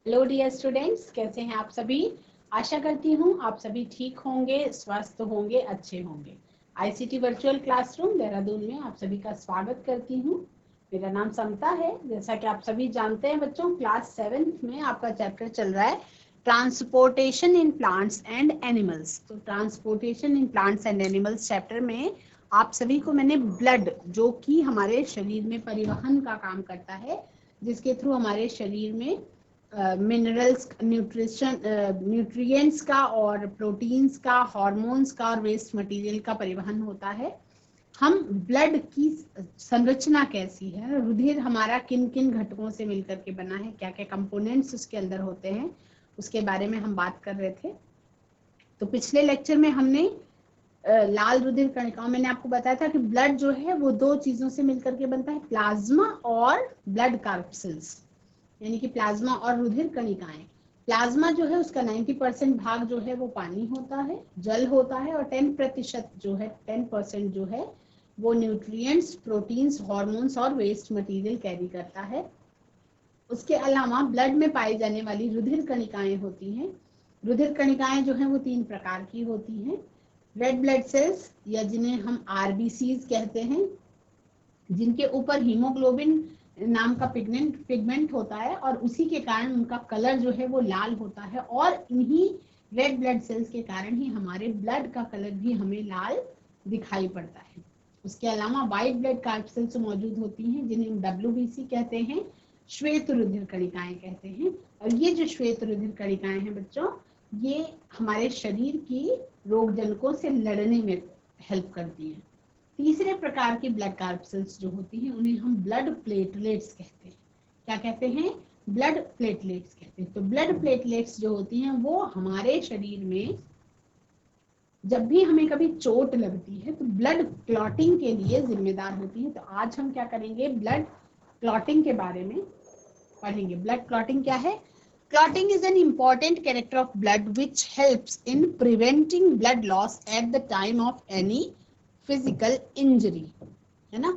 Hello dear students, कैसे हैं आप सभी। आशा करती हूँ आप सभी ठीक होंगे, स्वस्थ होंगे, अच्छे होंगे। आईसीटी वर्चुअल क्लासरूम देहरादून में आप सभी का स्वागत करती हूँ। मेरा नाम समता है। जैसा कि आप सभी जानते हैं बच्चों, क्लास 7th में आपका चैप्टर चल रहा है transportation in plants and animals. तो transportation in plants and animals chapter में आप सभी को मैंने ब्लड, जो कि हमारे शरीर में परिवहन का काम करता है, जिसके थ्रू हमारे शरीर में मिनरल्स, न्यूट्रिएंट्स का और प्रोटीन्स का, हार्मोन्स का और वेस्ट मटेरियल का परिवहन होता है। हम ब्लड की संरचना कैसी है, रुधिर हमारा किन किन घटकों से मिलकर के बना है, क्या क्या कंपोनेंट्स उसके अंदर होते हैं, उसके बारे में हम बात कर रहे थे। तो पिछले लेक्चर में हमने लाल रुधिर कणिकाओं, मैंने आपको बताया था कि ब्लड जो है वो दो चीजों से मिलकर के बनता है, प्लाज्मा और ब्लड कार्पसेल्स, यानी कि प्लाज्मा और रुधिर कणिकाएं। प्लाज्मा जो है उसका 90% भाग जो है वो पानी होता है, जल होता है, और 10% जो है 10% जो है वो न्यूट्रिएंट्स, प्रोटीन्स, हार्मोन्स और वेस्ट मटेरियल कैरी करता है। उसके अलावा ब्लड में पाई जाने वाली रुधिर कणिकाएं होती हैं। रुधिर कणिकाएं जो हैं वो 3 प्रकार की होती हैं। रेड ब्लड सेल्स, या जिन्हें हम आरबीसीज कहते हैं, जिनके ऊपर हीमोग्लोबिन नाम का पिगमेंट होता है और उसी के कारण उनका कलर जो है वो लाल होता है, और इन्हीं रेड ब्लड सेल्स के कारण ही हमारे ब्लड का कलर भी हमें लाल दिखाई पड़ता है। उसके अलावा व्हाइट ब्लड कार्पसेल्स मौजूद होती हैं, जिन्हें हम डब्ल्यूबीसी कहते हैं, श्वेत रुधिर कणिकाएं कहते हैं। और ये जो श्वेत रुधिर कणिकाएं हैं बच्चों, ये हमारे शरीर की रोगजनकों से लड़ने में हेल्प करती हैं। तीसरे प्रकार की ब्लड कार्पसेल्स जो होती हैं उन्हें हम ब्लड प्लेटलेट्स कहते हैं। क्या कहते हैं? ब्लड प्लेटलेट्स कहते हैं। तो ब्लड प्लेटलेट्स जो होती हैं वो हमारे शरीर में जब भी हमें कभी चोट लगती है तो ब्लड क्लॉटिंग के लिए जिम्मेदार होती है। तो आज हम क्या करेंगे, ब्लड क्लॉटिंग के बारे में पढ़ेंगे। ब्लड क्लॉटिंग क्या है? Clotting is an important character of blood which helps in preventing blood loss at the time of any physical injury, है ना।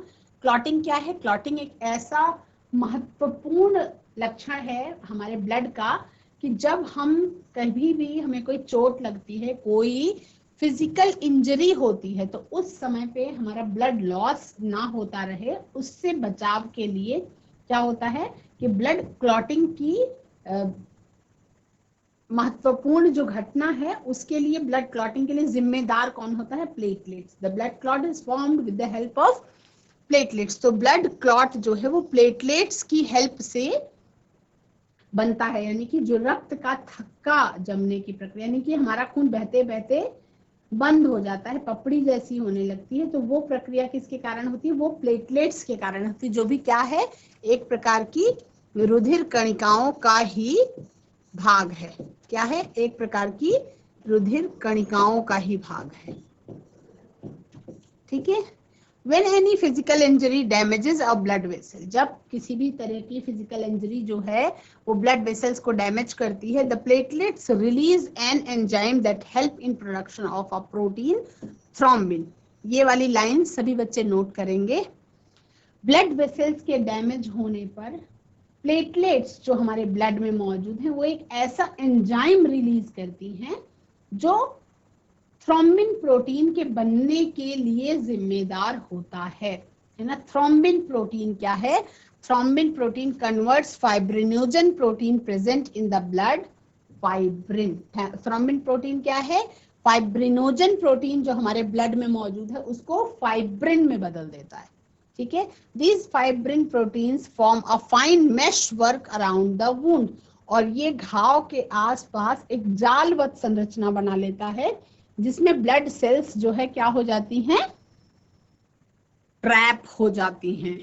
क्लॉटिंग क्या है? क्लॉटिंग एक ऐसा महत्वपूर्ण लक्षण है हमारे ब्लड का कि जब हम कभी भी, हमें कोई चोट लगती है, कोई फिजिकल इंजरी होती है, तो उस समय पे हमारा ब्लड लॉस ना होता रहे, उससे बचाव के लिए क्या होता है कि ब्लड क्लॉटिंग की महत्वपूर्ण जो घटना है उसके लिए, ब्लड क्लॉटिंग के लिए जिम्मेदार कौन होता है? Platelets. The blood clot is formed with the help of platelets. तो ब्लड क्लॉट जो है वो प्लेटलेट्स की हेल्प से बनता है, यानी कि जो रक्त का थक्का जमने की प्रक्रिया, यानी कि हमारा खून बहते बहते बंद हो जाता है, पपड़ी जैसी होने लगती है, तो वो प्रक्रिया किसके कारण होती है? वो प्लेटलेट्स के कारण होती है, जो भी क्या है, एक प्रकार की रुधिर कणिकाओं का ही भाग है। क्या है? एक प्रकार की रुधिर कणिकाओं का ही भाग है। ठीक है। When any physical injury damages a blood vessel, जब किसी भी तरह की फिजिकल इंजरी जो है वो ब्लड वेसल्स को डैमेज करती है, the platelets release an enzyme that help in production of a protein thrombin। ये वाली लाइन सभी बच्चे नोट करेंगे। ब्लड वेसल्स के डैमेज होने पर प्लेटलेट्स जो हमारे ब्लड में मौजूद हैं वो एक ऐसा एंजाइम रिलीज करती हैं जो थ्रोम्बिन प्रोटीन के बनने के लिए जिम्मेदार होता है ना। थ्रोम्बिन प्रोटीन क्या है? Thrombin protein converts fibrinogen protein present in the blood fibrin. Thrombin protein क्या है? फाइब्रिनोजन प्रोटीन जो हमारे ब्लड में मौजूद है उसको फाइब्रिन में बदल देता है। ठीक है। These fibrin proteins form a fine mesh work around the wound, और ये घाव के आसपास एक जालवत संरचना बना लेता है, जिसमें ब्लड सेल्स जो है क्या हो जाती हैं? ट्रैप हो जाती हैं।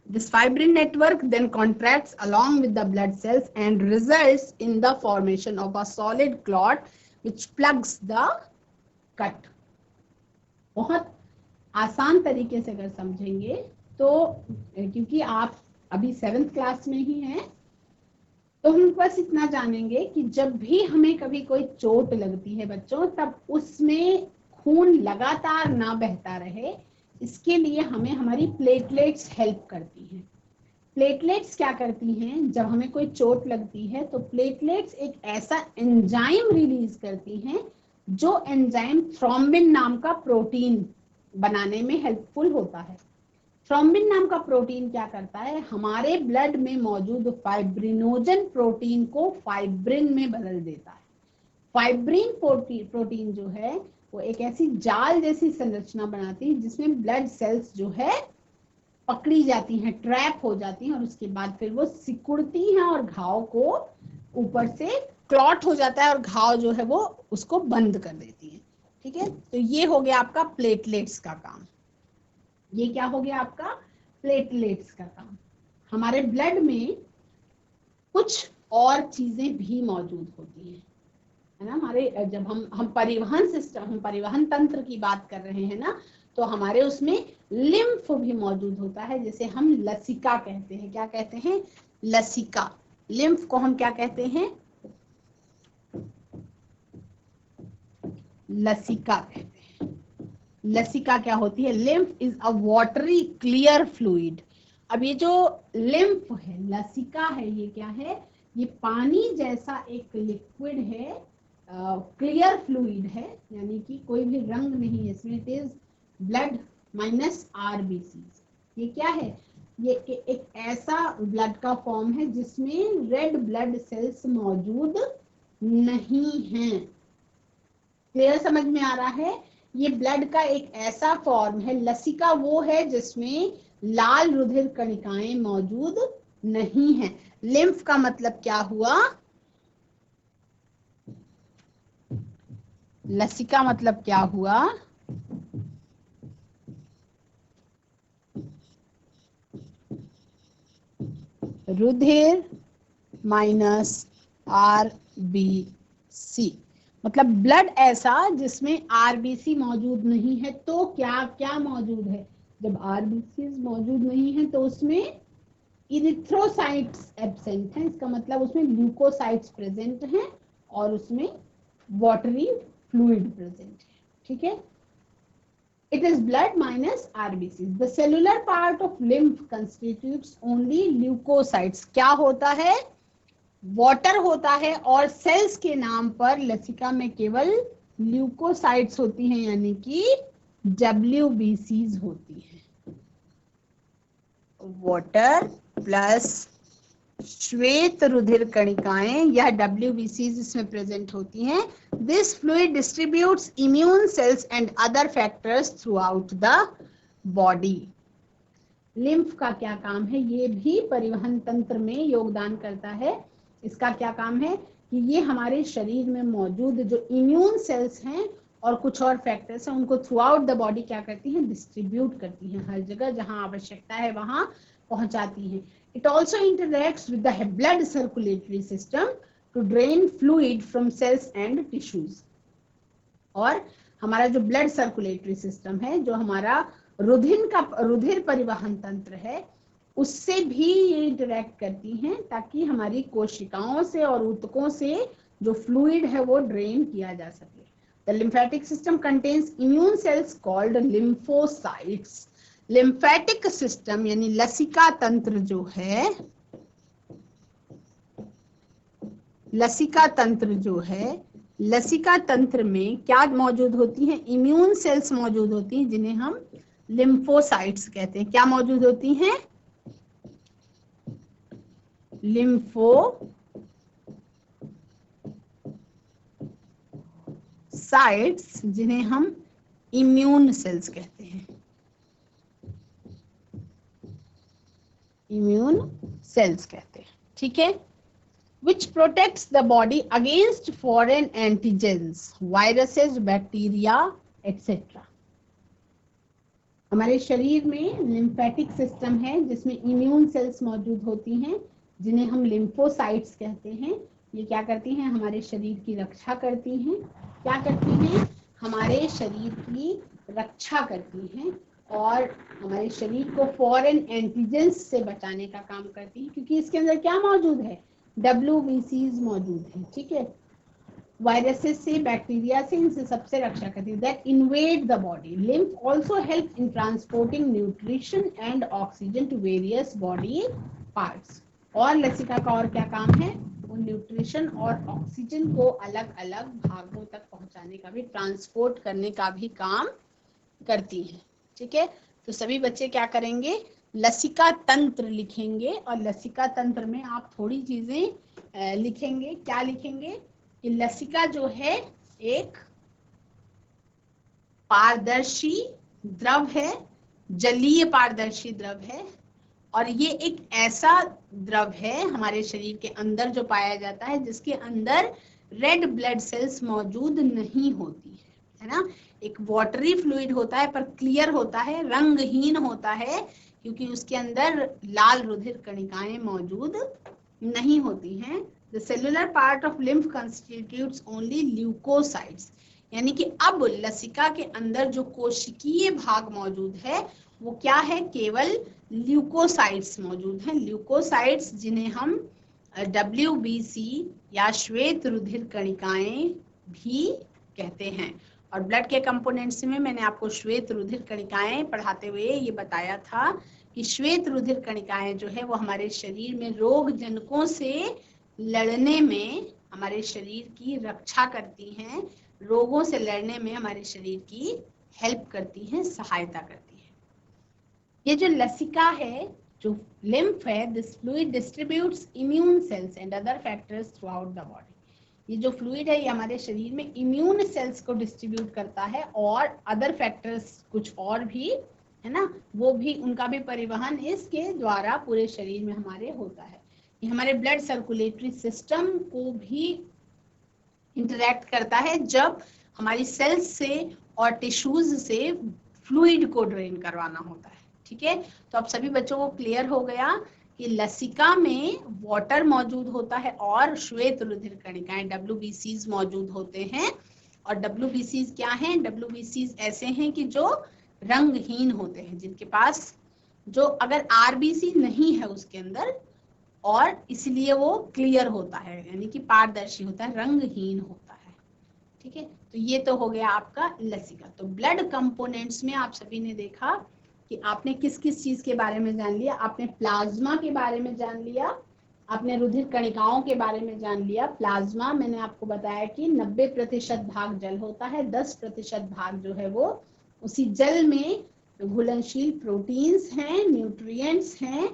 This fibrin network then contracts along with the blood cells and results in the formation of a solid clot which plugs the cut। बहुत आसान तरीके से अगर समझेंगे तो, क्योंकि आप अभी 7th क्लास में ही हैं, तो हम बस इतना जानेंगे कि जब भी हमें कभी कोई चोट लगती है बच्चों, तब उसमें खून लगातार ना बहता रहे, इसके लिए हमें हमारी प्लेटलेट्स हेल्प करती हैं। प्लेटलेट्स क्या करती हैं, जब हमें कोई चोट लगती है तो प्लेटलेट्स एक ऐसा एंजाइम रिलीज करती हैं जो एंजाइम थ्रोम्बिन नाम का प्रोटीन बनाने में हेल्पफुल होता है। थ्रोम्बिन नाम का प्रोटीन क्या करता है, हमारे ब्लड में मौजूद फाइब्रिनोजन प्रोटीन को फाइब्रिन में बदल देता है। फाइब्रिन प्रोटीन जो है वो एक ऐसी जाल जैसी संरचना बनाती है जिसमें ब्लड सेल्स जो है पकड़ी जाती हैं, ट्रैप हो जाती हैं, और उसके बाद फिर वो सिकुड़ती हैं और घाव को ऊपर से क्लॉट हो जाता है और घाव जो है वो उसको बंद कर देती है। ठीक है, तो ये हो गया आपका प्लेटलेट्स का काम। ये क्या हो गया आपका प्लेटलेट्स का काम। हमारे ब्लड में कुछ और चीजें भी मौजूद होती हैं, है ना। हमारे जब हम परिवहन सिस्टम, हम परिवहन तंत्र की बात कर रहे हैं ना, तो हमारे उसमें लिम्फ भी मौजूद होता है, जैसे हम लसिका कहते हैं। क्या कहते हैं, लसिका। लिम्फ को हम क्या कहते हैं, लसिका कहते हैं। लसिका क्या होती है, lymph is a watery clear fluid. अब ये जो लिम्फ है, लसिका है, ये क्या है, ये पानी जैसा एक लिक्विड है, क्लियर फ्लूइड है, यानी कि कोई भी रंग नहीं है इसमें। It is blood minus RBC. ये क्या है, ये एक ऐसा ब्लड का फॉर्म है जिसमें रेड ब्लड सेल्स मौजूद नहीं हैं। क्लियर समझ में आ रहा है। ये ब्लड का एक ऐसा फॉर्म है, लसिका वो है जिसमें लाल रुधिर कणिकाएं मौजूद नहीं है। लिम्फ का मतलब क्या हुआ, लसिका मतलब क्या हुआ, रुधिर माइनस आरबीसी। मतलब ब्लड ऐसा जिसमें आरबीसी मौजूद नहीं है। तो क्या क्या मौजूद है, जब आरबीसी मौजूद नहीं है तो उसमें इरिथ्रोसाइट्स एब्सेंट हैं। इसका मतलब उसमें ल्यूकोसाइट्स प्रेजेंट हैं और उसमें वाटरी फ्लूइड प्रेजेंट है। ठीक है, it is blood minus RBCs. The cellular part of lymph constitutes only leukocytes. क्या होता है, वाटर होता है, और सेल्स के नाम पर लसिका में केवल ल्यूकोसाइट्स होती हैं, यानी कि WBCs होती हैं। वाटर प्लस श्वेत रुधिर कणिकाएं या WBCs इसमें प्रेजेंट होती हैं। This fluid distributes immune cells and other factors through out the body. Lymph का क्या काम है, ये भी परिवहन तंत्र में योगदान करता है। इसका क्या काम है कि ये हमारे शरीर में मौजूद जो इम्यून सेल्स हैं और कुछ और फैक्टर्स हैं उनको थ्रू आउट द बॉडी क्या करती हैं, डिस्ट्रीब्यूट करती हैं, हर जगह जहां आवश्यकता है वहां पहुंचाती हैं। It also interacts with the blood circulatory system to drain fluid from cells and tissues. और हमारा जो ब्लड सर्कुलेटरी सिस्टम है, जो हमारा रुधिर परिवहन तंत्र है, उससे भी ये इंटरेक्ट करती हैं ताकि हमारी कोशिकाओं से और ऊतकों से जो फ्लूइड है वो ड्रेन किया जा सके। The lymphatic system contains immune cells called lymphocytes. Lymphatic system यानी लसिका तंत्र जो है, लसिका तंत्र में क्या मौजूद होती हैं, इम्यून सेल्स मौजूद होती हैं जिन्हें हम लिम्फोसाइट्स कहते हैं। क्या मौजूद होती हैं, लिम्फोसाइट्स जिन्हें हम इम्यून सेल्स कहते हैं, इम्यून सेल्स कहते हैं। ठीक है, which protects the body against foreign antigens, viruses, bacteria, etc. हमारे शरीर में लिम्फेटिक सिस्टम है जिसमें इम्यून सेल्स मौजूद होती हैं जिन्हें हम लिम्फोसाइट्स कहते हैं। ये क्या करती हैं, हमारे शरीर की रक्षा करती हैं। क्या करती हैं, हमारे शरीर की रक्षा करती हैं और हमारे शरीर को फॉरेन एंटीजेंस से बचाने का काम करती है, क्योंकि इसके अंदर क्या मौजूद है, WBCs मौजूद है। ठीक है, वायरसेस से, बैक्टीरिया से, इनसे सबसे रक्षा करती है। That invade the body. Lymph also help in transporting nutrition and oxygen to various body parts. और लसिका का और क्या काम है, वो न्यूट्रिशन और ऑक्सीजन को अलग अलग भागों तक पहुंचाने का भी, ट्रांसपोर्ट करने का भी काम करती है। ठीक है, तो सभी बच्चे क्या करेंगे, लसिका तंत्र लिखेंगे और लसिका तंत्र में आप थोड़ी चीजें लिखेंगे। क्या लिखेंगे कि लसिका जो है एक पारदर्शी द्रव है, जलीय पारदर्शी द्रव है, और ये एक ऐसा द्रव है हमारे शरीर के अंदर जो पाया जाता है जिसके अंदर रेड ब्लड सेल्स मौजूद नहीं होती है ना। एक वाटरी फ्लूइड होता है पर क्लियर होता है, रंगहीन होता है, क्योंकि उसके अंदर लाल रुधिर कणिकाएं मौजूद नहीं होती हैं। The cellular part of lymph constitutes only leukocytes, यानी कि अब लसिका के अंदर जो कोशिकीय भाग मौजूद है वो क्या है, केवल ल्यूकोसाइट्स मौजूद हैं। ल्यूकोसाइट्स जिन्हें हम WBC या श्वेत रुधिर कणिकाएं भी कहते हैं। और ब्लड के कंपोनेंट्स में मैंने आपको श्वेत रुधिर कणिकाएं पढ़ाते हुए ये बताया था कि श्वेत रुधिर कणिकाएं जो है वो हमारे शरीर में रोग जनकों से लड़ने में हमारे शरीर की रक्षा करती हैं, रोगों से लड़ने में हमारे शरीर की हेल्प करती हैं, सहायता करती है। ये जो लसिका है, जो लिम्फ है, this fluid distributes immune cells and other factors through out the body. ये जो फ्लूइड है ये हमारे शरीर में इम्यून सेल्स को डिस्ट्रीब्यूट करता है और अदर फैक्टर्स कुछ और भी है ना, वो भी, उनका भी परिवहन इसके द्वारा पूरे शरीर में हमारे होता है। ये हमारे ब्लड सर्कुलेटरी सिस्टम को भी इंटरैक्ट करता है जब हमारी सेल्स से और टिश्यूज से फ्लूइड को ड्रेन करवाना होता है। ठीक है, तो अब सभी बच्चों को क्लियर हो गया कि लसिका में वाटर मौजूद होता है और श्वेत रुधिर कणिकाएं WBCs मौजूद होते हैं। और WBCs क्या हैं, WBCs ऐसे हैं कि जो रंगहीन होते हैं, जिनके पास, जो अगर RBC नहीं है उसके अंदर, और इसलिए वो क्लियर होता है, यानी कि पारदर्शी होता है, रंगहीन होता है। ठीक है, तो ये तो हो गया आपका लसिका। तो ब्लड कंपोनेंट्स में आप सभी ने देखा कि आपने किस किस चीज के बारे में जान लिया। आपने प्लाज्मा के बारे में जान लिया, आपने रुधिर कणिकाओं के बारे में जान लिया। प्लाज्मा मैंने आपको बताया कि 90% भाग जल होता है, 10% भाग जो है वो उसी जल में घुलनशील प्रोटीन्स हैं, न्यूट्रिएंट्स हैं,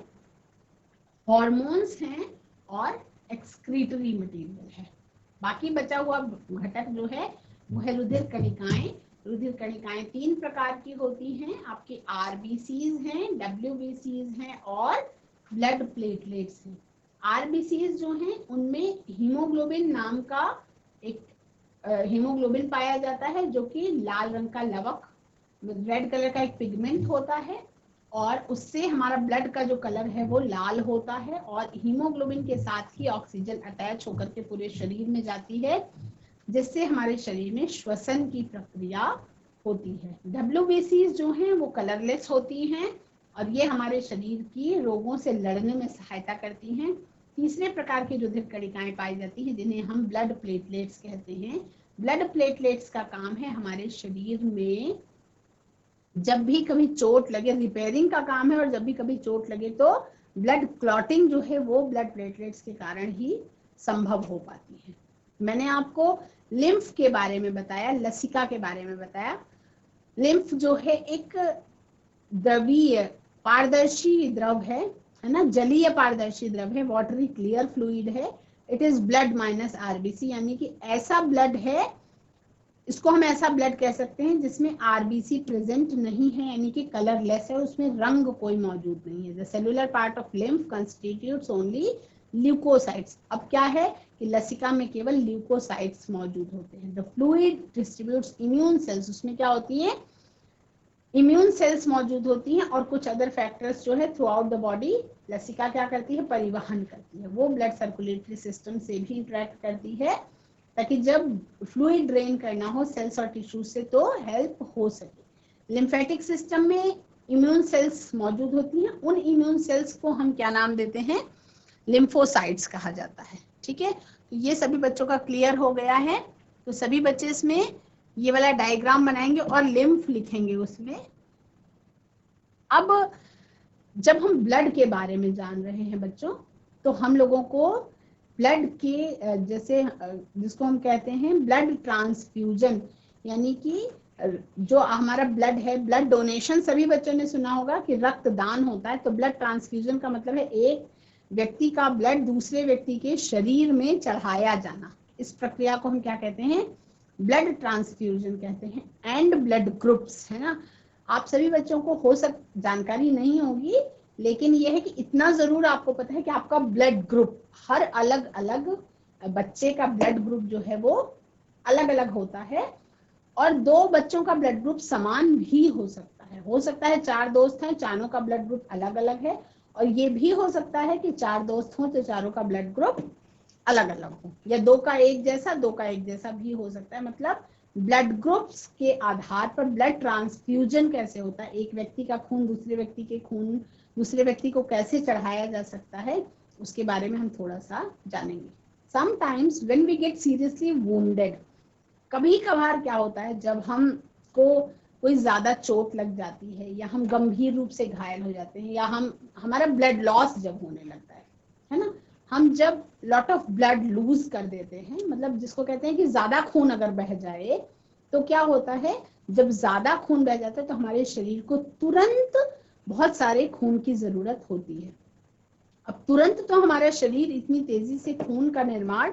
हॉर्मोन्स हैं और एक्सक्रीटरी मटेरियल है। बाकी बचा हुआ घटक जो है वो है रुधिर कणिकाएं। रुधिर कणिकाएं 3 प्रकार की होती हैं, आपके RBCs हैं, WBCs हैं और ब्लड प्लेटलेट्स हैं। RBCs जो हैं उनमें हीमोग्लोबिन नाम का एक हीमोग्लोबिन पाया जाता है, जो कि लाल रंग का लवक, रेड कलर का एक पिगमेंट होता है, और उससे हमारा ब्लड का जो कलर है वो लाल होता है, और हीमोग्लोबिन के साथ ही ऑक्सीजन अटैच होकर के पूरे शरीर में जाती है, जिससे हमारे शरीर में श्वसन की प्रक्रिया होती है। WBCs जो हैं वो कलरलेस होती हैं और ये हमारे शरीर की रोगों से लड़ने में सहायता करती हैं। तीसरे प्रकार की रुधिर कणिकाएं पाई जाती हैं जिन्हें हम ब्लड प्लेटलेट्स कहते हैं। ब्लड प्लेटलेट्स का काम है हमारे शरीर में जब भी कभी चोट लगे, रिपेयरिंग का काम है, और जब भी कभी चोट लगे तो ब्लड क्लॉटिंग जो है वो ब्लड प्लेटलेट्स के कारण ही संभव हो पाती है। मैंने आपको लिम्फ के बारे में बताया, लसिका के बारे में बताया। लिम्फ जो है एक द्रवीय पारदर्शी द्रव है ना, जलीय पारदर्शी द्रव है, वाटरी क्लियर फ्लूइड है। It is blood minus RBC, यानी कि ऐसा ब्लड है, इसको हम ऐसा ब्लड कह सकते हैं जिसमें RBC प्रेजेंट नहीं है, यानी कि कलरलेस है, उसमें रंग कोई मौजूद नहीं है। The cellular part of lymph constitutes only leukocytes. अब क्या है कि लसिका में केवल ल्यूकोसाइट्स मौजूद होते हैं। The fluid distributes immune cells, उसमें क्या होती है, इम्यून सेल्स मौजूद होती हैं और कुछ अदर फैक्टर्स जो है थ्रू आउट द बॉडी। लसिका क्या करती है, परिवहन करती है, वो ब्लड सर्कुलेटरी सिस्टम से भी इंटरेक्ट करती है ताकि जब फ्लूइड ड्रेन करना हो सेल्स और टिश्यूज से तो हेल्प हो सके। लिम्फेटिक सिस्टम में इम्यून सेल्स मौजूद होती हैं, उन इम्यून सेल्स को हम क्या नाम देते हैं, लिम्फोसाइट्स कहा जाता है। ठीक है, तो ये सभी बच्चों का क्लियर हो गया है। तो सभी बच्चे इसमें ये वाला डायग्राम बनाएंगे और लिम्फ लिखेंगे उसमें। अब जब हम ब्लड के बारे में जान रहे हैं बच्चों, तो हम लोगों को ब्लड के जैसे जिसको हम कहते हैं ब्लड ट्रांसफ्यूजन, यानी कि जो हमारा ब्लड है, ब्लड डोनेशन सभी बच्चों ने सुना होगा कि रक्तदान होता है। तो ब्लड ट्रांसफ्यूजन का मतलब है एक व्यक्ति का ब्लड दूसरे व्यक्ति के शरीर में चढ़ाया जाना। इस प्रक्रिया को हम क्या कहते हैं? ब्लड ट्रांसफ्यूजन कहते हैं। एंड ब्लड ग्रुप्स, है ना, आप सभी बच्चों को हो जानकारी नहीं होगी, लेकिन यह है कि इतना जरूर आपको पता है कि आपका ब्लड ग्रुप, हर अलग अलग बच्चे का ब्लड ग्रुप जो है वो अलग अलग होता है। और दो बच्चों का ब्लड ग्रुप समान भी हो सकता है। हो सकता है 4 दोस्त हैं, चारों का ब्लड ग्रुप अलग अलग है, और ये भी हो सकता है कि 4 दोस्त हों तो चारों का ब्लड ग्रुप अलग अलग हो, या दो का एक जैसा भी हो सकता है। मतलब ब्लड ग्रुप्स के आधार पर ब्लड ट्रांसफ्यूजन कैसे होता है, एक व्यक्ति का खून दूसरे व्यक्ति के खून दूसरे व्यक्ति को कैसे चढ़ाया जा सकता है, उसके बारे में हम थोड़ा सा जानेंगे। Sometimes when we get seriously wounded, कभी कभार क्या होता है जब हमको कोई ज्यादा चोट लग जाती है, या हम गंभीर रूप से घायल हो जाते हैं, या हमारा ब्लड लॉस जब होने लगता है ना, हम जब लॉट ऑफ ब्लड लूज कर देते हैं, मतलब जिसको कहते हैं कि ज्यादा खून अगर बह जाए, तो क्या होता है, जब ज्यादा खून बह जाता है तो हमारे शरीर को तुरंत बहुत सारे खून की जरूरत होती है। अब तुरंत तो हमारा शरीर इतनी तेजी से खून का निर्माण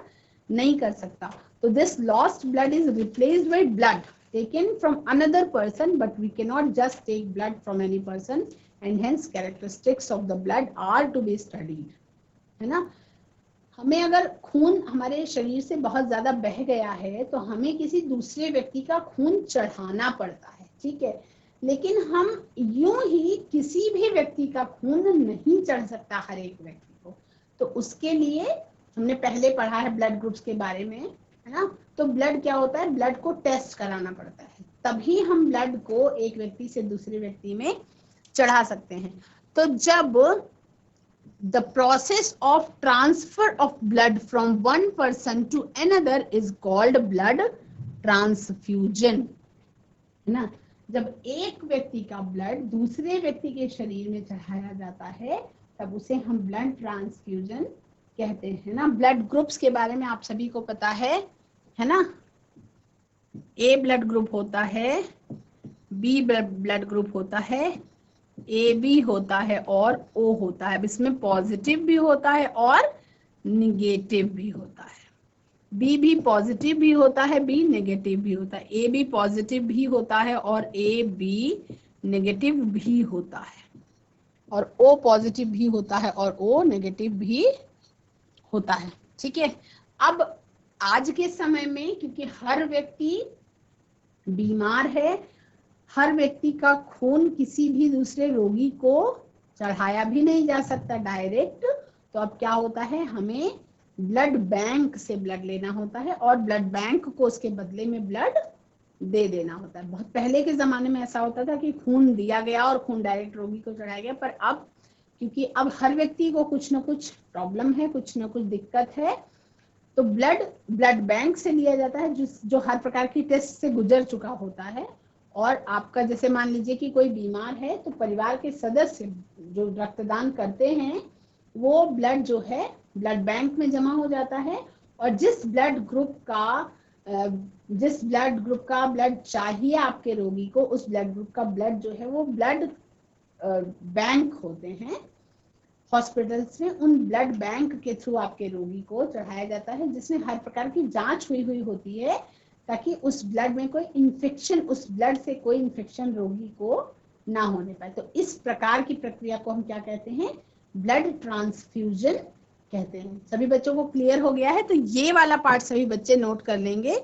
नहीं कर सकता, तो this lost blood is replaced by blood taken from another person, but we cannot just take blood from any person, and hence characteristics of the blood are to be studied, है ना। हमें अगर खून हमारे शरीर से बहुत ज्यादा बह गया है तो हमें किसी दूसरे व्यक्ति का खून चढ़ाना पड़ता है, ठीक है, लेकिन हम यूं ही किसी भी व्यक्ति का खून नहीं चढ़ सकता हर एक व्यक्ति को। तो उसके लिए हमने पहले पढ़ा है ब्लड ग्रुप्स के बारे में, है ना। तो ब्लड क्या होता है, ब्लड को टेस्ट कराना पड़ता है, तभी हम ब्लड को एक व्यक्ति से दूसरे व्यक्ति में चढ़ा सकते हैं। तो जब the process of transfer of blood from one person to another is called blood transfusion, है ना। जब एक व्यक्ति का ब्लड दूसरे व्यक्ति के शरीर में चढ़ाया जाता है तब उसे हम ब्लड ट्रांसफ्यूजन कहते हैं ना। ब्लड ग्रुप्स के बारे में आप सभी को पता है ना। ए ब्लड ग्रुप होता है, बी ब्लड ग्रुप होता है, ए बी होता है और ओ होता है। अब इसमें पॉजिटिव भी होता है और निगेटिव भी होता है। बी भी पॉजिटिव भी होता है, बी नेगेटिव भी होता है। ए बी पॉजिटिव भी होता है और ए बी नेगेटिव भी होता है, और ओ पॉजिटिव भी होता है और ओ नेगेटिव भी होता है, ठीक है। अब आज के समय में क्योंकि हर व्यक्ति बीमार है, हर व्यक्ति का खून किसी भी दूसरे रोगी को चढ़ाया भी नहीं जा सकता डायरेक्ट, तो अब क्या होता है, हमें ब्लड बैंक से ब्लड लेना होता है और ब्लड बैंक को उसके बदले में ब्लड दे देना होता है। बहुत पहले के जमाने में ऐसा होता था कि खून दिया गया और खून डायरेक्ट रोगी को चढ़ाया गया, पर अब क्योंकि अब हर व्यक्ति को कुछ ना कुछ प्रॉब्लम है, कुछ ना कुछ दिक्कत है, तो ब्लड बैंक से लिया जाता है जो हर प्रकार की टेस्ट से गुजर चुका होता है। और आपका जैसे मान लीजिए कि कोई बीमार है तो परिवार के सदस्य जो रक्तदान करते हैं वो ब्लड जो है ब्लड बैंक में जमा हो जाता है, और जिस ब्लड ग्रुप का ब्लड चाहिए आपके रोगी को, उस ब्लड ग्रुप का ब्लड जो है वो ब्लड बैंक होते हैं हॉस्पिटल्स में, उन ब्लड बैंक के थ्रू आपके रोगी को चढ़ाया जाता है, जिसमें हर प्रकार की जांच हुई होती है ताकि उस ब्लड में कोई इन्फेक्शन, उस ब्लड से कोई इन्फेक्शन रोगी को ना होने पाए। तो इस प्रकार की प्रक्रिया को हम क्या कहते हैं, ब्लड ट्रांसफ्यूजन कहते हैं। सभी बच्चों को क्लियर हो गया है? तो ये वाला पार्ट सभी बच्चे नोट कर लेंगे,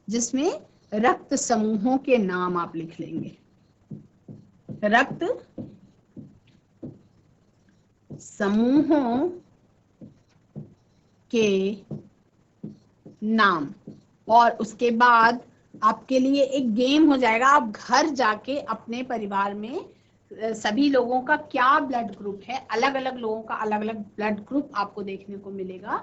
जिसमें रक्त समूहों के नाम आप लिख लेंगे। रक्त समूहों के नाम, और उसके बाद आपके लिए एक गेम हो जाएगा। आप घर जाके अपने परिवार में सभी लोगों का क्या ब्लड ग्रुप है, अलग अलग लोगों का अलग अलग ब्लड ग्रुप आपको देखने को मिलेगा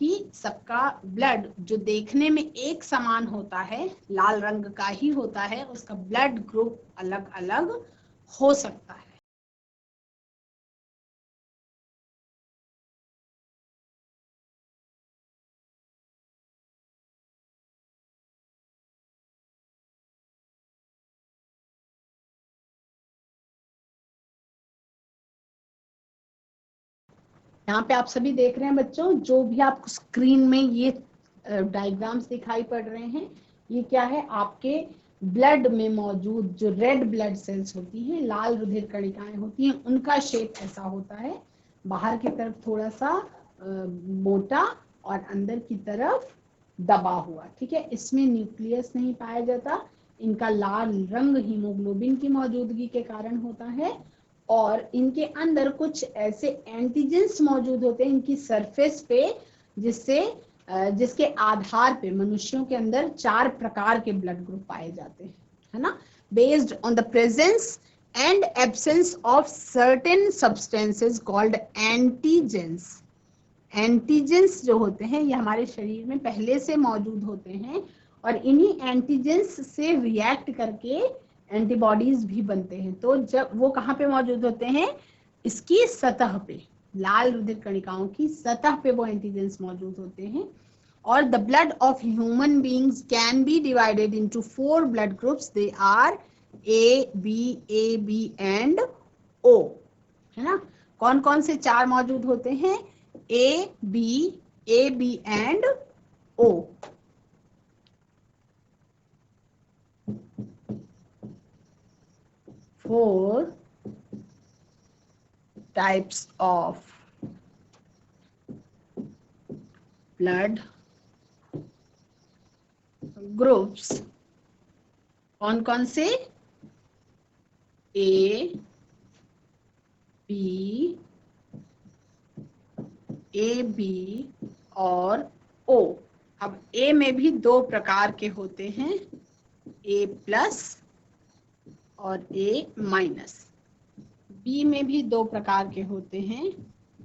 कि सबका ब्लड जो देखने में एक समान होता है, लाल रंग का ही होता है, उसका ब्लड ग्रुप अलग अलग हो सकता है। यहाँ पे आप सभी देख रहे हैं बच्चों, जो भी आपको स्क्रीन में ये डायग्राम्स दिखाई पड़ रहे हैं, ये क्या है, आपके ब्लड में मौजूद जो रेड ब्लड सेल्स होती हैं, लाल रुधिर कणिकाएं होती हैं, उनका शेप ऐसा होता है, बाहर की तरफ थोड़ा सा मोटा और अंदर की तरफ दबा हुआ। ठीक है, इसमें न्यूक्लियस नहीं पाया जाता, इनका लाल रंग हीमोग्लोबिन की मौजूदगी के कारण होता है, और इनके अंदर कुछ ऐसे एंटीजेंस मौजूद होते हैं इनकी सरफेस पे, जिसके आधार पे मनुष्यों के अंदर 4 प्रकार के ब्लड ग्रुप पाए जाते हैं, है ना, based on the presence and absence of certain substances called antigens. Antigens जो होते हैं ये हमारे शरीर में पहले से मौजूद होते हैं, और इन्हीं एंटीजेंस से रिएक्ट करके एंटीबॉडीज भी बनते हैं। तो जब वो कहाँ पे मौजूद होते हैं, इसकी सतह पे, लाल रुधिर कणिकाओं की सतह पे वो एंटीजेंस मौजूद होते हैं। और the blood of human beings can be divided into 4 blood groups, they are A B and O, है ना। कौन कौन से 4 मौजूद होते हैं, A B and O. Four types of blood groups। कौन कौन से, ए बी और ओ। अब ए में भी 2 प्रकार के होते हैं, ए प्लस और ए माइनस। बी में भी 2 प्रकार के होते हैं,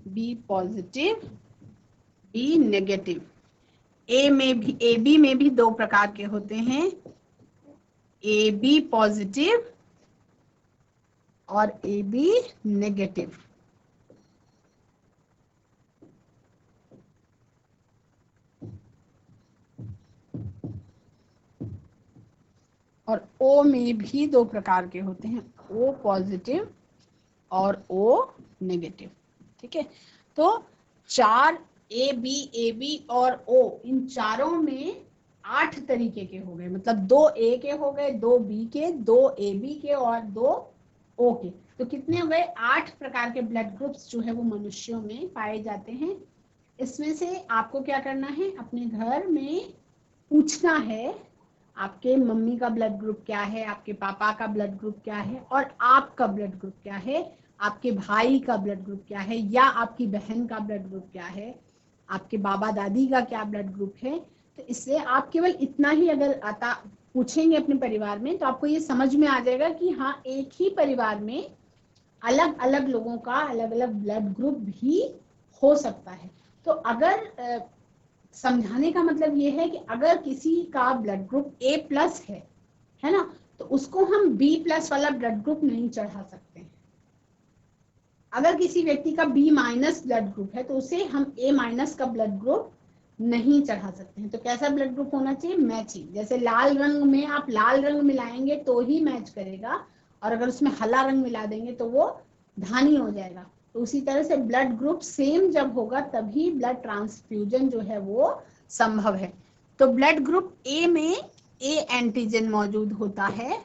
B positive, B negative. A B में भी 2 प्रकार के होते हैं, ए बी पॉजिटिव और ए बी नेगेटिव। और ओ में भी 2 प्रकार के होते हैं, ओ पॉजिटिव और ओ नेगेटिव। ठीक है, तो 4 ए बी और ओ, इन चारों में 8 तरीके के हो गए, मतलब 2 ए के हो गए, 2 बी के, 2 ए बी के और 2 ओ के। तो कितने हो गए, 8 प्रकार के ब्लड ग्रुप्स जो है वो मनुष्यों में पाए जाते हैं। इसमें से आपको क्या करना है, अपने घर में पूछना है आपके मम्मी का ब्लड ग्रुप क्या है, आपके पापा का ब्लड ग्रुप क्या है, और आपका ब्लड ग्रुप क्या है, आपके भाई का ब्लड ग्रुप क्या है, या आपकी बहन का ब्लड ग्रुप क्या है, आपके बाबा दादी का क्या ब्लड ग्रुप है। तो इससे आप केवल इतना ही अगर आता पूछेंगे अपने परिवार में, तो आपको ये समझ में आ जाएगा कि हाँ, एक ही परिवार में अलग अलग लोगों का अलग अलग ब्लड ग्रुप भी हो सकता है। तो अगर समझाने का मतलब ये है कि अगर किसी का ब्लड ग्रुप ए प्लस है ना, तो उसको हम बी प्लस वाला ब्लड ग्रुप नहीं चढ़ा सकते हैं। अगर किसी व्यक्ति का बी माइनस ब्लड ग्रुप है, तो उसे हम ए माइनस का ब्लड ग्रुप नहीं चढ़ा सकते हैं। तो कैसा ब्लड ग्रुप होना चाहिए, मैचिंग। जैसे लाल रंग में आप लाल रंग मिलाएंगे तो ही मैच करेगा, और अगर उसमें हरा रंग मिला देंगे तो वो धानी हो जाएगा। तो उसी तरह से ब्लड ग्रुप सेम जब होगा तभी ब्लड ट्रांसफ्यूजन जो है वो संभव है। तो ब्लड ग्रुप ए में ए एंटीजन मौजूद होता है,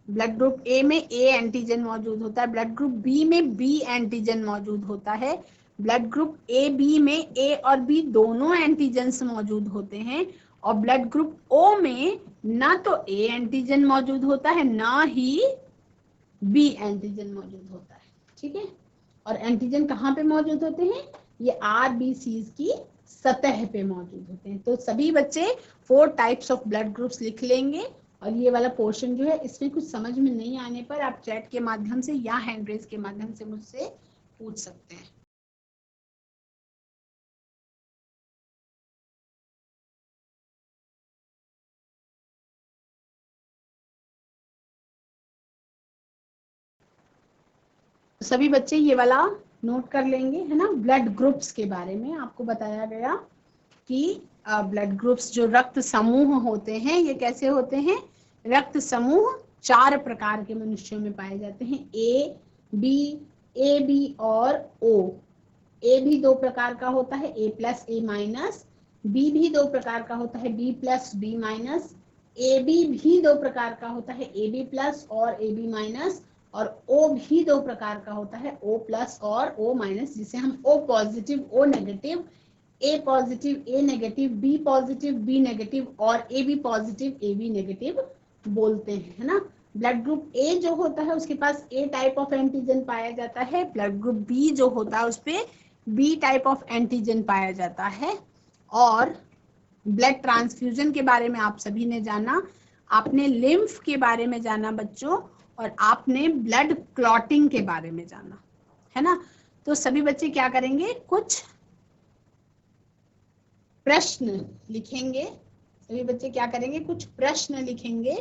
ब्लड ग्रुप ए में ए एंटीजन मौजूद होता है, ब्लड ग्रुप बी में बी एंटीजन मौजूद होता है, ब्लड ग्रुप ए बी में ए और बी दोनों एंटीजेंस मौजूद होते हैं, और ब्लड ग्रुप ओ में ना तो ए एंटीजन मौजूद होता है ना ही बी एंटीजन मौजूद होता है। ठीक है, और एंटीजन कहाँ पे मौजूद होते हैं, ये RBC की सतह पे मौजूद होते हैं। तो सभी बच्चे 4 टाइप्स ऑफ ब्लड ग्रुप्स लिख लेंगे, और ये वाला पोर्शन जो है इसमें कुछ समझ में नहीं आने पर आप चैट के माध्यम से या हैंड रेज के माध्यम से मुझसे पूछ सकते हैं। सभी बच्चे ये वाला नोट कर लेंगे, है ना। ब्लड ग्रुप्स के बारे में आपको बताया गया कि ब्लड ग्रुप्स जो रक्त समूह होते हैं, ये कैसे होते हैं, रक्त समूह 4 प्रकार के मनुष्यों में पाए जाते हैं, ए बी और ओ। ए भी दो प्रकार का होता है, A plus A minus, B भी दो प्रकार का होता है, B plus B minus, A B भी दो प्रकार का होता है, ए बी प्लस और ए बी माइनस, और ओ भी दो प्रकार का होता है, ओ प्लस और ओ माइनस, जिसे हम O positive O negative, A positive A negative, B positive B negative और A B positive A B negative बोलते हैं, है ना। ब्लड ग्रुप ए जो होता है उसके पास ए टाइप ऑफ एंटीजन पाया जाता है, ब्लड ग्रुप बी जो होता है उस पे बी टाइप ऑफ एंटीजन पाया जाता है। और ब्लड ट्रांसफ्यूजन के बारे में आप सभी ने जाना, आपने लिम्फ के बारे में जाना बच्चों, और आपने ब्लड क्लॉटिंग के बारे में जाना, है ना। तो सभी बच्चे क्या करेंगे, कुछ प्रश्न लिखेंगे, सभी बच्चे क्या करेंगे, कुछ प्रश्न लिखेंगे।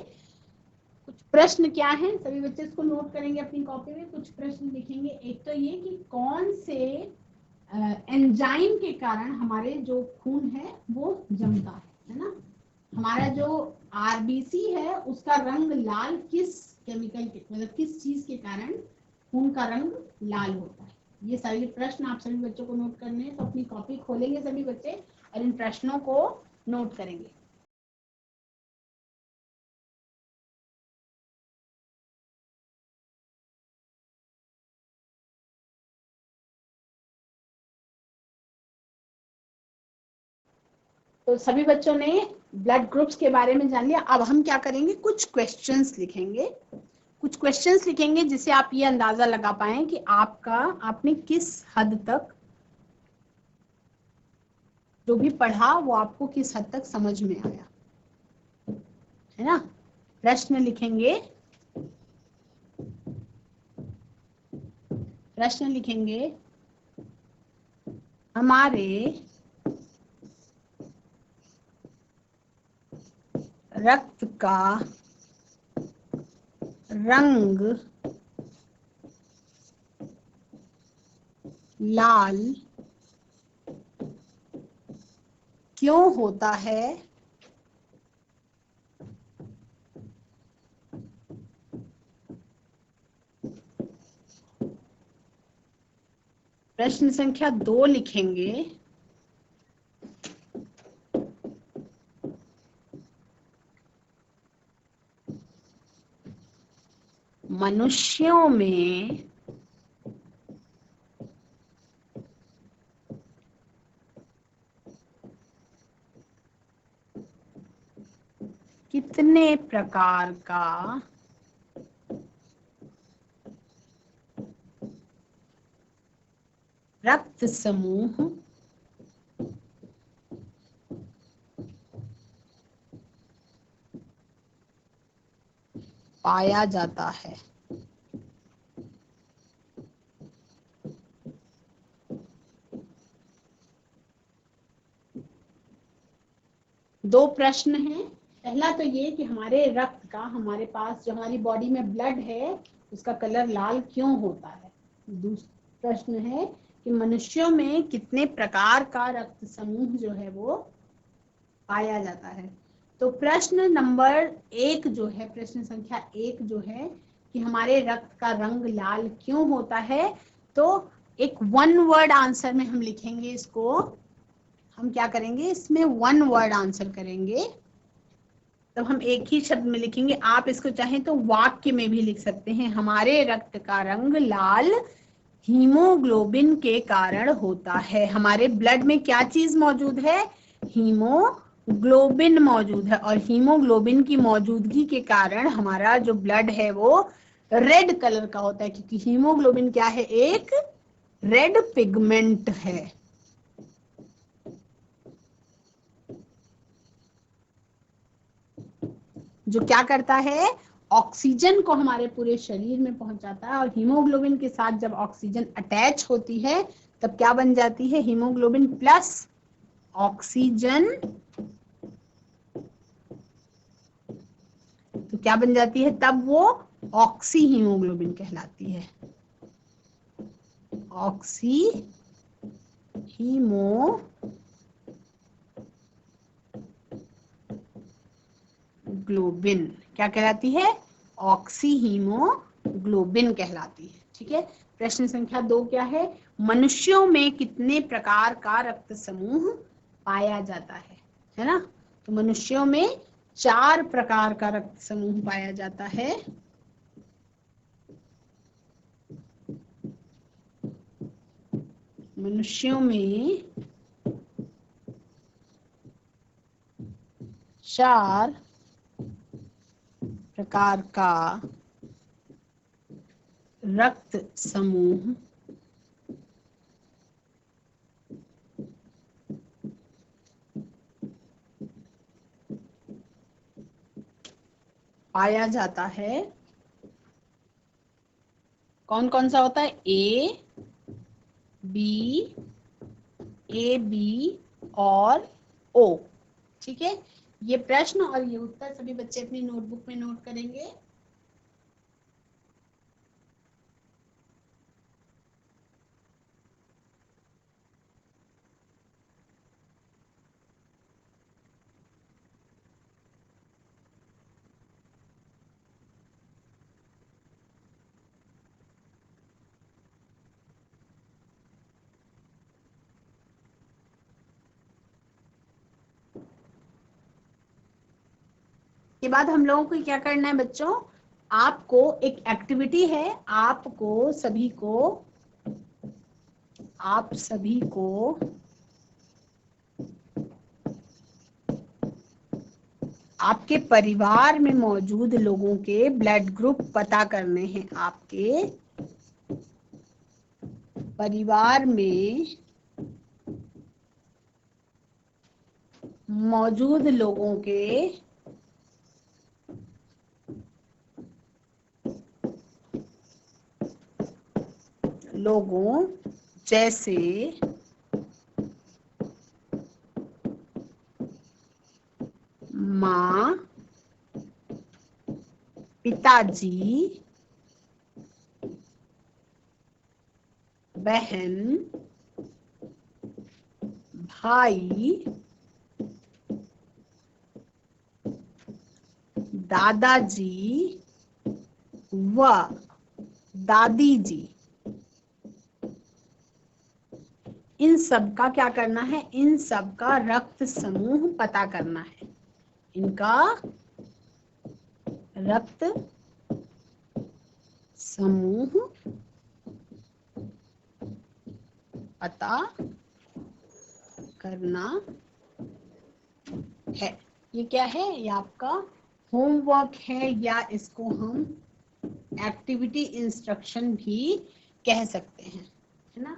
कुछ प्रश्न क्या है, सभी बच्चे इसको नोट करेंगे अपनी कॉपी में, कुछ प्रश्न लिखेंगे। एक तो ये कि कौन से एंजाइम के कारण हमारे जो खून है वो जमता है ना। हमारा जो आरबीसी है उसका रंग लाल किस केमिकल के, मतलब किस चीज के कारण खून का रंग लाल होता है। ये सारे प्रश्न आप सभी बच्चों को नोट करने हैं, तो अपनी कॉपी खोलेंगे सभी बच्चे और इन प्रश्नों को नोट करेंगे। तो सभी बच्चों ने ब्लड ग्रुप्स के बारे में जान लिया। अब हम क्या करेंगे, कुछ क्वेश्चंस लिखेंगे, कुछ क्वेश्चंस लिखेंगे जिससे आप ये अंदाजा लगा पाए कि आपने किस हद तक जो भी पढ़ा वो आपको किस हद तक समझ में आया, है ना। प्रश्न लिखेंगे, प्रश्न लिखेंगे, हमारे रक्त का रंग लाल क्यों होता है, प्रश्न संख्या 2 लिखेंगे, मनुष्यों में कितने प्रकार का रक्त समूह पाया जाता है। दो प्रश्न हैं। पहला तो ये कि हमारे रक्त का, हमारे पास जो हमारी बॉडी में ब्लड है उसका कलर लाल क्यों होता है। दूसरा प्रश्न है कि मनुष्यों में कितने प्रकार का रक्त समूह जो है वो पाया जाता है। तो प्रश्न नंबर 1 जो है, प्रश्न संख्या 1 जो है कि हमारे रक्त का रंग लाल क्यों होता है, तो एक वन वर्ड आंसर में हम लिखेंगे इसको। हम क्या करेंगे, इसमें वन वर्ड आंसर करेंगे, तब हम एक ही शब्द में लिखेंगे। आप इसको चाहें तो वाक्य में भी लिख सकते हैं, हमारे रक्त का रंग लाल हीमोग्लोबिन के कारण होता है। हमारे ब्लड में क्या चीज मौजूद है, हीमोग्लोबिन मौजूद है, और हीमोग्लोबिन की मौजूदगी के कारण हमारा जो ब्लड है वो रेड कलर का होता है, क्योंकि हीमोग्लोबिन क्या है, एक रेड पिगमेंट है। जो क्या करता है, ऑक्सीजन को हमारे पूरे शरीर में पहुंचाता है, और हीमोग्लोबिन के साथ जब ऑक्सीजन अटैच होती है तब क्या बन जाती है, हीमोग्लोबिन प्लस ऑक्सीजन, तो क्या बन जाती है, तब वो ऑक्सी हीमोग्लोबिन कहलाती है। ऑक्सी हीमोग्लोबिन क्या कहलाती है, ऑक्सी हीमोग्लोबिन कहलाती है। ठीक है। प्रश्न संख्या 2 क्या है, मनुष्यों में कितने प्रकार का रक्त समूह पाया जाता है ना? तो मनुष्यों में 4 प्रकार का रक्त समूह पाया जाता है। मनुष्यों में 4 प्रकार का रक्त समूह पाया जाता है। कौन कौन सा होता है? ए बी और ओ। ठीक है, ये प्रश्न और ये उत्तर सभी बच्चे अपनी नोटबुक में नोट करेंगे। के बाद हम लोगों को क्या करना है बच्चों? आपको एक एक्टिविटी है, आप सभी को आपके परिवार में मौजूद लोगों के ब्लड ग्रुप पता करने हैं। आपके परिवार में मौजूद लोगों जैसे माँ, पिताजी, बहन, भाई, दादाजी व दादी जी, इन सब का क्या करना है? इन सब का रक्त समूह पता करना है। इनका रक्त समूह पता करना है। ये क्या है? ये आपका होमवर्क है, या इसको हम एक्टिविटी इंस्ट्रक्शन भी कह सकते हैं, है ना?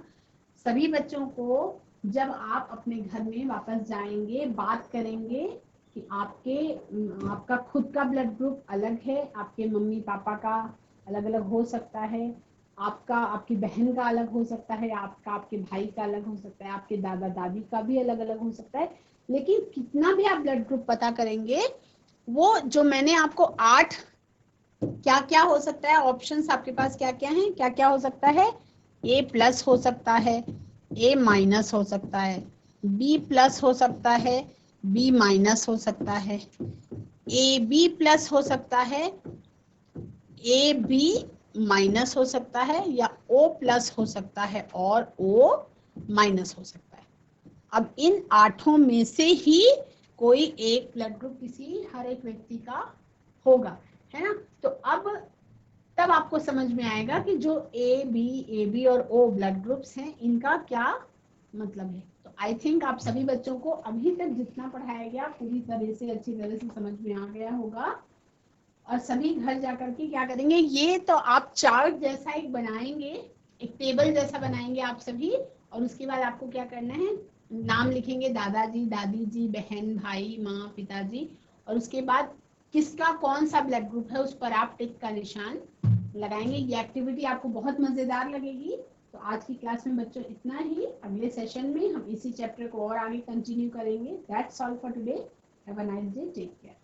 सभी बच्चों को जब आप अपने घर में वापस जाएंगे, बात करेंगे कि आपका खुद का ब्लड ग्रुप अलग है, आपके मम्मी पापा का अलग अलग हो सकता है, आपकी बहन का अलग हो सकता है, आपके भाई का अलग हो सकता है, आपके दादा दादी का भी अलग अलग हो सकता है। लेकिन कितना भी आप ब्लड ग्रुप पता करेंगे, वो जो मैंने आपको 8 क्या क्या हो सकता है, ऑप्शंस आपके पास क्या क्या हैं, क्या क्या हो सकता है? ए प्लस हो सकता है, ए माइनस हो सकता है, बी प्लस हो सकता है, बी माइनस हो सकता है, ए बी प्लस हो सकता है, ए बी माइनस हो सकता है, या ओ प्लस हो सकता है और ओ माइनस हो सकता है। अब इन 8 में से ही कोई एक ब्लड ग्रुप हर एक व्यक्ति का होगा, है ना? तो अब तब आपको समझ में आएगा कि जो ए बी और ओ ब्लड ग्रुप्स हैं, इनका क्या मतलब है। तो आई थिंक आप सभी बच्चों को अभी तक जितना पढ़ाया गया पूरी तरह से अच्छी तरह से समझ में आ गया होगा। और सभी घर जाकर के क्या करेंगे, ये तो आप चार्ट जैसा एक बनाएंगे, एक टेबल जैसा बनाएंगे आप सभी, और उसके बाद आपको क्या करना है, नाम लिखेंगे, दादाजी, दादी जी, बहन, भाई, माँ, पिताजी, और उसके बाद किसका कौन सा ब्लड ग्रुप है उस पर आप टिक का निशान लगाएंगे। ये एक्टिविटी आपको बहुत मजेदार लगेगी। तो आज की क्लास में बच्चों इतना ही। अगले सेशन में हम इसी चैप्टर को और आगे कंटिन्यू करेंगे। That's all for today. Have a nice day, take care.